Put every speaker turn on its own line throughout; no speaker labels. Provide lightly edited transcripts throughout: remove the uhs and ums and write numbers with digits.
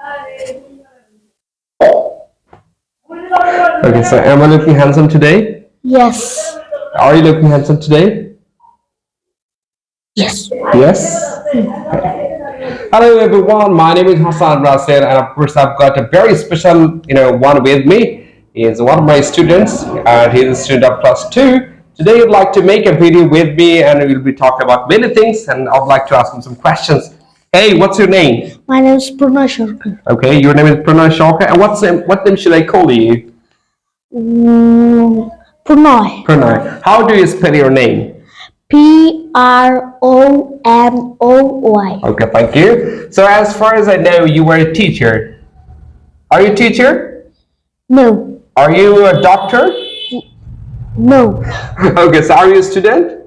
Okay, so am I looking handsome today?
Yes.
Are you looking handsome today?
Yes.
Yes? Hello everyone, my name is Hassan Rasil and of course I've got a very special, one with me. He's one of my students and he's a student of class 2. Today I'd like to make a video with me and we'll be talking about many things and I'd like to ask him some questions. Hey, what's your name?
My name is Purna Sharkar.
Okay, your name is Pranay Shalka and what name should I call you?
Purnoy.
Pranay. How do you spell your name?
Pronoy.
Okay, thank you. So as far as I know, you were a teacher. Are you a teacher?
No.
Are you a doctor?
No.
Okay, so are you a student?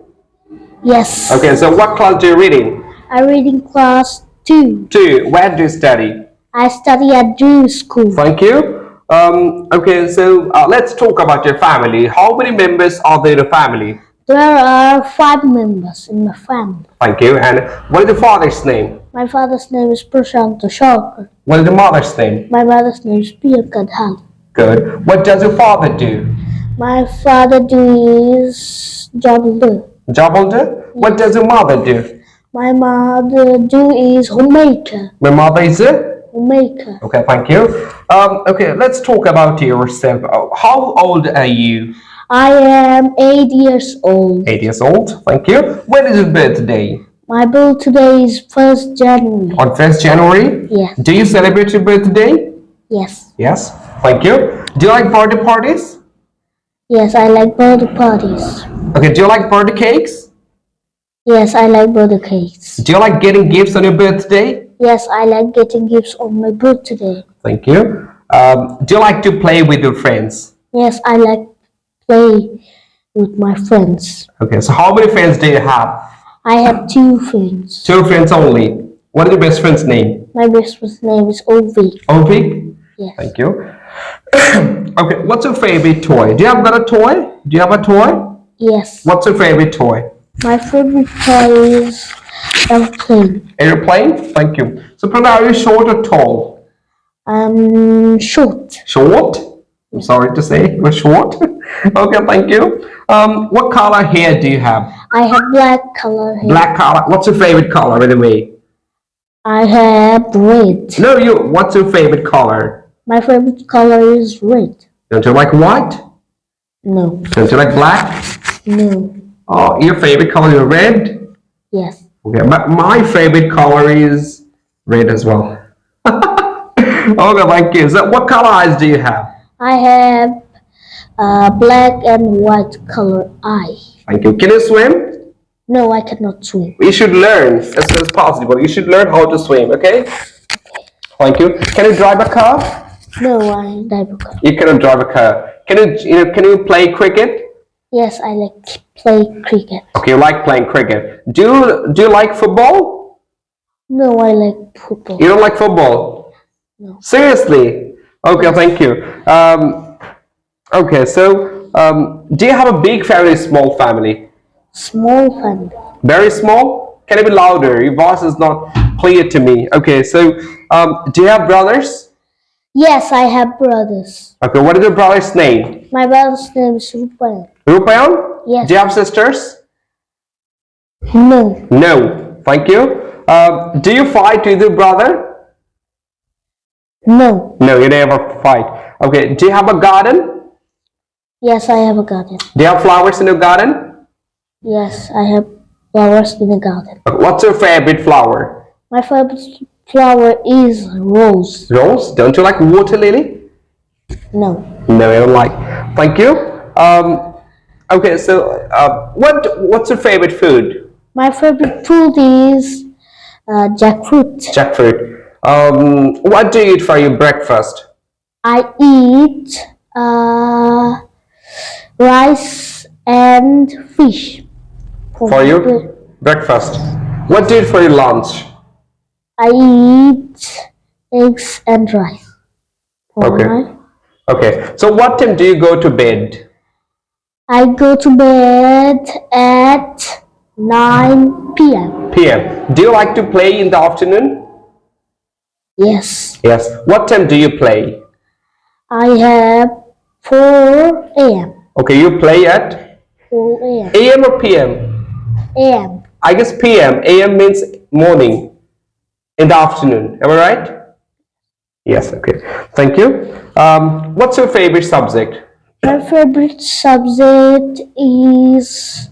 Yes.
Okay, so what class do you reading?
I'm reading class 2.
2. Where do you study?
I study at Dream School.
Thank you. Okay, so let's talk about your family. How many members are there in your family?
There are 5 members in my family.
Thank you. And what is the father's name?
My father's name is Prashant Sharkar.
What is the mother's name?
My mother's name is Priyanka Dhal.
Good. What does your father do?
My father is job holder.
Job holder? What does your mother do?
My mother is homemaker.
My mother is a
Homemaker.
Okay, thank you. Okay, let's talk about yourself. How old are you?
I am 8 years old.
8 years old. Thank you. When is your birthday?
My birthday is 1st January.
On 1st January?
Yes.
Do you celebrate your birthday?
Yes.
Yes. Thank you. Do you like birthday parties?
Yes, I like birthday parties.
Okay, do you like birthday cakes?
Yes, I like birthday cakes.
Do you like getting gifts on your birthday?
Yes, I like getting gifts on my birthday.
Thank you. Do you like to play with your friends?
Yes, I like play with my friends.
Okay, so how many friends do you have?
I have 2 friends.
2 friends only. What is your best friend's name?
My best friend's name is Ovi.
Ovi?
Yes.
Thank you. Okay, what's your favorite toy? Do you have got a toy? Do you have a toy?
Yes.
What's your favorite toy?
My favorite toy is airplane.
Airplane? Thank you. So, Prana, are you short or tall?
Short.
Short? I'm sorry to say, you're short. Okay, thank you. What color hair do you have?
I have black color hair.
Black color. What's your favorite color, by the way?
I have red.
No, you. What's your favorite color?
My favorite color is red.
Don't you like white?
No.
Don't you like black?
No.
Oh, your favorite color is red?
Yes.
Okay, but my favorite color is red as well. Okay, thank you. So, what color eyes do you have?
I have black and white color eye.
Thank you. Can you swim?
No, I cannot swim.
You should learn as soon as possible. You should learn how to swim, okay? Thank you. Can you drive a car?
No, I drive a car.
You cannot drive a car. Can you play cricket?
Yes, I like to play cricket.
Okay, you like playing cricket. Do you like football?
No, I like football.
You don't like football?
No.
Seriously? Okay, thank you. Okay, so do you have a big family, small family?
Small family.
Very small? Can it be louder? Your voice is not clear to me. Okay, so do you have brothers?
Yes, I have brothers.
Okay, what is your brother's name?
My brother's name is Rupayan.
Rupayan?
Yes.
Do you have sisters?
No.
No. Thank you. Do you fight with your brother?
No.
No, you never fight. Okay, do you have a garden?
Yes, I have a garden.
Do you have flowers in your garden?
Yes, I have flowers in the garden.
Okay, what's your favorite flower?
My favorite flower is rose.
Rose? Don't you like water lily?
No.
No, I don't like. Thank you. Okay, so what's your favorite food?
My favorite food is jackfruit.
Jackfruit. What do you eat for your breakfast?
I eat rice and fish.
For your breakfast. What do you eat for your lunch?
I eat eggs and rice.
Okay. Okay. So what time do you go to bed?
I go to bed at 9 p.m.
PM. Do you like to play in the afternoon?
Yes.
Yes. What time do you play?
I have 4 a.m.
Okay, you play at
4 a.m.
AM or PM?
a.m.
I guess PM. AM means morning, in the afternoon. Am I right? Yes. Okay. Thank you. What's your favorite subject?
My favorite subject is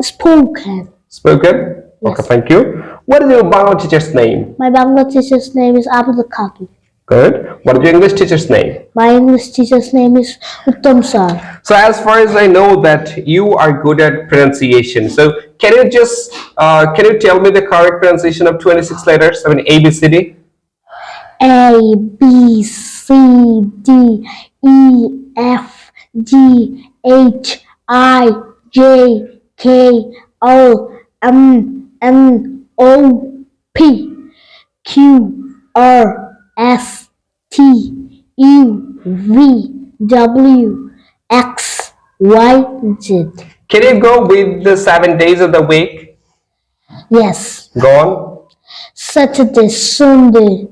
spoken.
Spoken. Okay.
Yes.
Thank you. What is your bio teacher's name?
My Bangla teacher's name is Abdul Kaki.
Good. What is your English teacher's name?
My English teacher's name is Uttam Sir.
So as far as I know that you are good at pronunciation. So can you tell me the correct pronunciation of 26 letters? I mean ABCD.
A B C D E F G H I J K L M N O P Q R S T U V W X Y Z.
Can you go with the 7 days of the week?
Yes.
Go on.
Saturday, Sunday,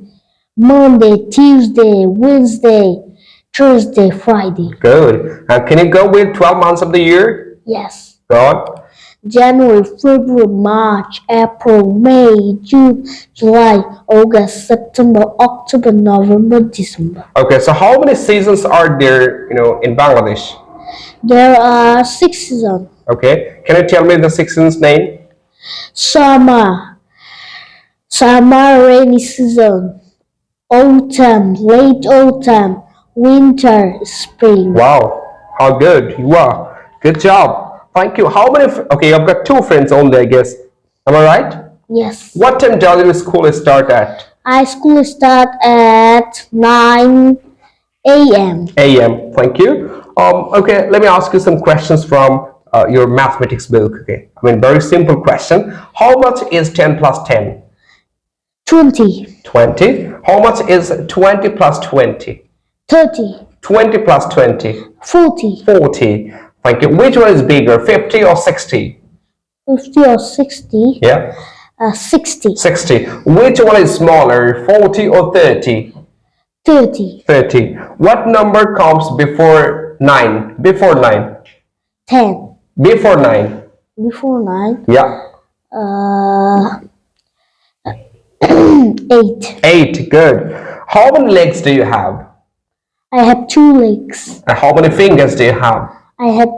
Monday, Tuesday, Wednesday, Thursday, Friday.
Good. Can you go with 12 months of the year?
Yes.
Go on.
January, February, March, April, May, June, July, August, September, October, November, December.
Okay, so how many seasons are there, in Bangladesh?
There are 6 seasons.
Okay, can you tell me the seasons name?
Summer, rainy season, autumn, late autumn, winter, spring.
Wow, how good you are. Good job. Thank you. How many? Okay, I've got two friends only, I guess. Am I right?
Yes.
What time does your school start at?
I school start at 9 a.m.
AM. Thank you. Okay, let me ask you some questions from your mathematics book. Okay, I mean, very simple question. How much is 10 plus 10?
20,
20. How much is 20 plus 20?
30,
20 plus 20?
40,
40. Thank you. Which one is bigger, 50 or 60?
50 or 60,
Yeah,
60,
60. Which one is smaller, 40 or 30?
30,
30. What number comes before 9? Before 9?
10,
Before 9?
before 9,
Yeah.
uh, 8.
8. Good. How many legs do you have?
I have 2 legs.
And how many fingers do you have?
I have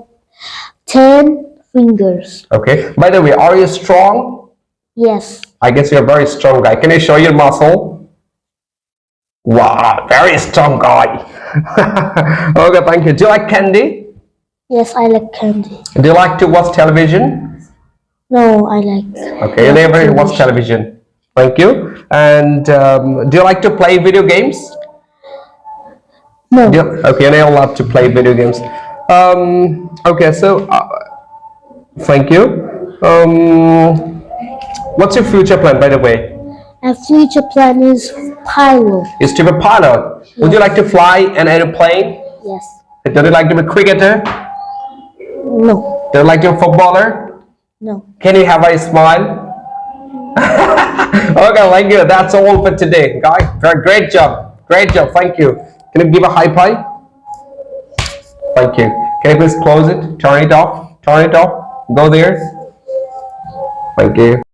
10 fingers.
Okay. By the way, are you strong?
Yes.
I guess you're a very strong guy. Can you show your muscle? Wow, very strong guy. Okay, thank you. Do you like candy?
Yes, I like candy.
Do you like to watch television?
No, I like.
Okay, you never watch television. Thank you. And do you like to play video games?
No.
Okay, you're not allowed to play video games. Okay, so thank you. What's your future plan, by the way?
A future plan is pilot.
Is to be a pilot. Would you like to fly an airplane?
Yes.
Do you like to be a cricketer?
No.
Do you like to be a footballer?
No.
Can you have a smile? Okay, thank you. That's all for today, guys. Great job. Great job. Thank you. Can you give a high five? Thank you. Can you please close it? Turn it off. Turn it off. Go there. Thank you.